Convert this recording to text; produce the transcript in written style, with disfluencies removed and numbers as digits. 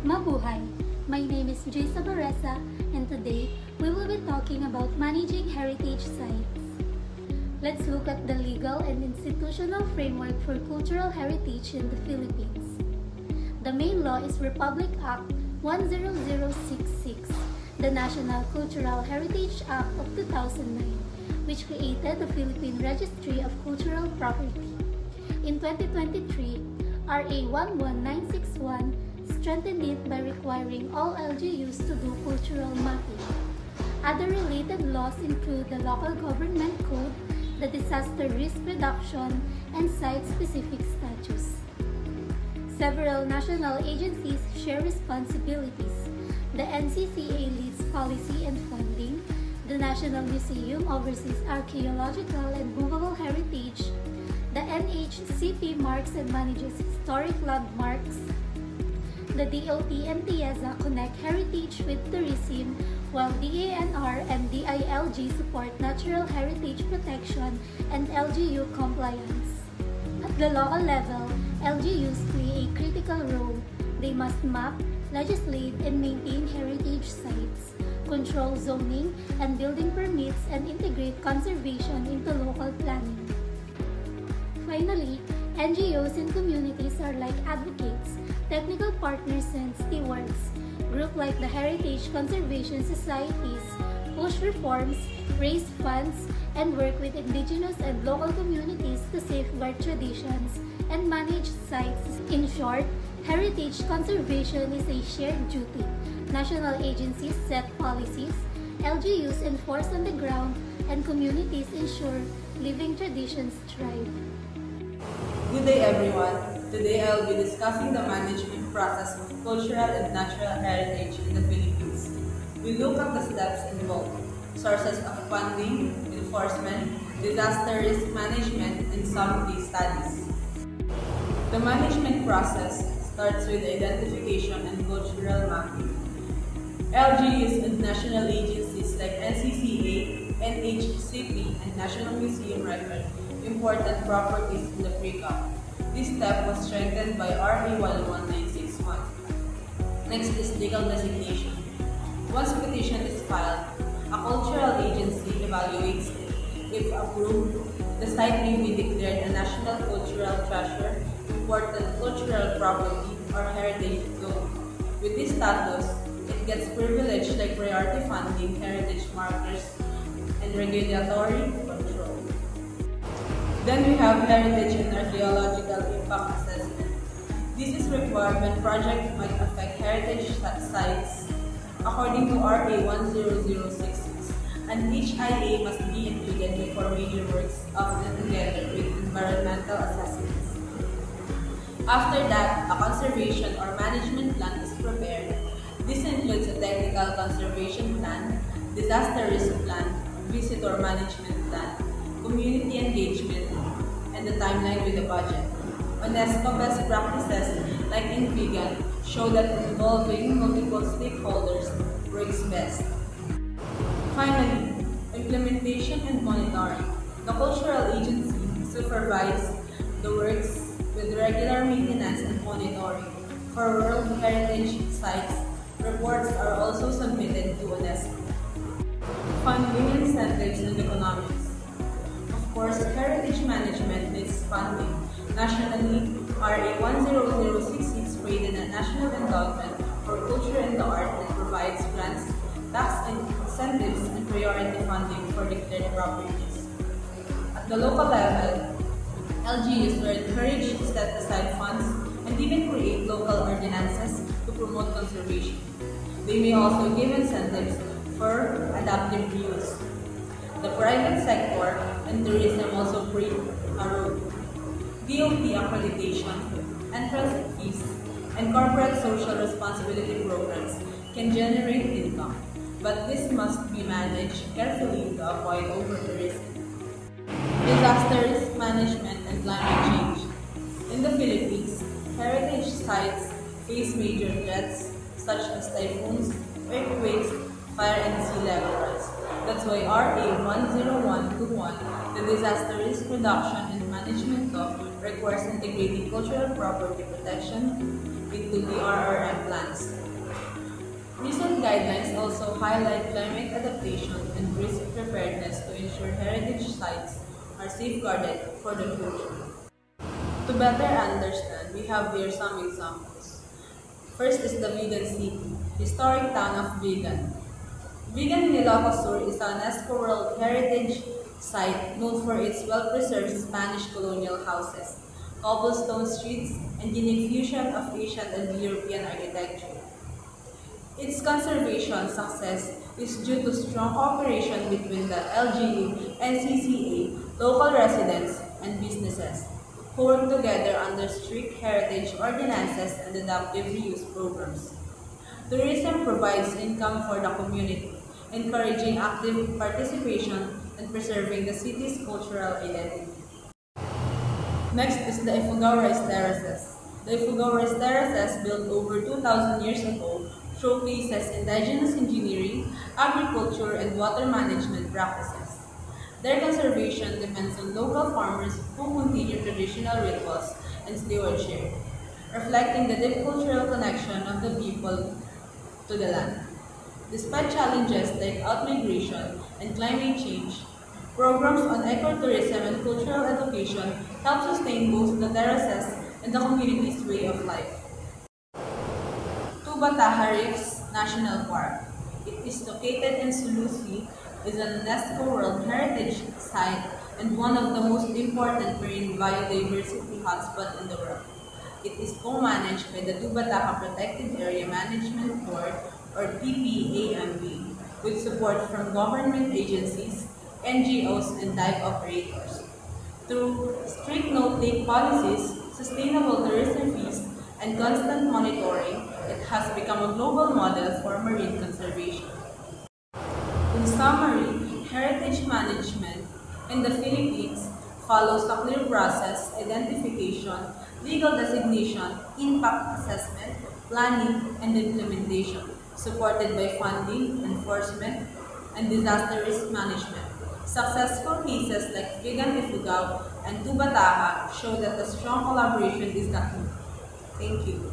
Mabuhay! My name is Jaisa Baresa, and today we will be talking about managing heritage sites. Let's look at the legal and institutional framework for cultural heritage in the Philippines. The main law is Republic Act 10066, the National Cultural Heritage Act of 2009, which created the Philippine Registry of Cultural Property. In 2023, RA 11961 strengthened it by requiring all LGUs to do cultural mapping. Other related laws include the Local Government Code, the Disaster Risk Reduction, and site-specific statutes. Several national agencies share responsibilities. The NCCA leads policy and funding. The National Museum oversees archaeological and movable heritage. The NHCP marks and manages historic landmarks. The DOT and TIEZA connect heritage with tourism, while DANR and DILG support natural heritage protection and LGU compliance. At the local level, LGUs play a critical role. They must map, legislate, and maintain heritage sites, control zoning and building permits, and integrate conservation into local planning. Finally, NGOs and communities are like advocates, technical partners, and stewards. Groups like the Heritage Conservation Societies push reforms, raise funds, and work with indigenous and local communities to safeguard traditions and manage sites. In short, heritage conservation is a shared duty. National agencies set policies, LGUs enforce on the ground, and communities ensure living traditions thrive. Good day everyone. Today I will be discussing the management process of cultural and natural heritage in the Philippines. We look at the steps involved, sources of funding, enforcement, disaster risk management, and some case studies. The management process starts with identification and cultural mapping. LGUs and national agencies like NCCA, NHCP, and National Museum record important properties in the pre-cap. This step was strengthened by RA 11961. Next is legal designation. Once a petition is filed, a cultural agency evaluates it. If approved, the site may be declared a national cultural treasure, important cultural property, or heritage zone. With this status, it gets privilege like priority funding, heritage markers, and regulatory control. Then we have heritage and archaeological impact assessment. This is required when projects might affect heritage sites. According to RA 10066, an HIA must be included before major works, often together with environmental assessments. After that, a conservation or management plan is prepared. This includes a technical conservation plan, disaster risk plan, visitor management plan, community engagement, and the timeline with the budget. UNESCO best practices, like in vegan, show that involving multiple stakeholders works best. Finally, implementation and monitoring. The cultural agency supervises the works with regular maintenance and monitoring. For World Heritage sites, reports are also submitted to UNESCO. Funding, incentives, and economics. Of course, heritage management needs funding. Nationally, RA 10066 created a national endowment for culture and the art that provides grants, tax incentives, and priority funding for declared properties. At the local level, LGUs were encouraged to set aside funds and even create local ordinances to promote conservation. They may also give incentives for adaptive use. The private sector and tourism also play a role. DOT accreditation, entrance fees, and corporate social responsibility programs can generate income, but this must be managed carefully to avoid over-tourism. Disaster risk management and climate change. In the Philippines, heritage sites face major threats such as typhoons, earthquakes, fire, and sea level rise. That's why RA 10121, the Disaster Risk Reduction and Management Law, requires integrating cultural property protection into the RRM plans. highlight climate adaptation and risk preparedness to ensure heritage sites are safeguarded for the future. To better understand, we have here some examples. First is the Vigan City, historic town of Vigan. Vigan in Ilocos Sur is a UNESCO World Heritage Site known for its well-preserved Spanish colonial houses, cobblestone streets, and unique fusion of Asian and European architecture. Its conservation success is due to strong cooperation between the LGU, NCCA, local residents, and businesses, who work together under strict heritage ordinances and adaptive reuse programs. Tourism provides income for the community, encouraging active participation and preserving the city's cultural identity. Next is the Ifugao Rice Terraces. The Ifugao Rice Terraces, built over 2,000 years ago, showcases indigenous engineering, agriculture, and water management practices. Their conservation depends on local farmers who continue traditional rituals and stewardship, reflecting the deep cultural connection of the people to the land. Despite challenges like outmigration and climate change, programs on ecotourism and cultural education help sustain both the terraces and the community's way of life. Tubataha Reefs National Park. It is located in Sulusi, is an UNESCO World Heritage Site and one of the most important marine biodiversity hotspots in the world. It is co-managed by the Tubataha Protected Area Management Board, or TPAMB, with support from government agencies, NGOs, and dive operators. Through strict no-take policies, sustainable tourism fees, and constant monitoring, it has become a global model for marine conservation. In summary, heritage management in the Philippines follows a clear process: identification, legal designation, impact assessment, planning, and implementation, supported by funding, enforcement, and disaster risk management. Successful cases like Vigan Ifugao and Tubataha show that a strong collaboration is the key. Thank you.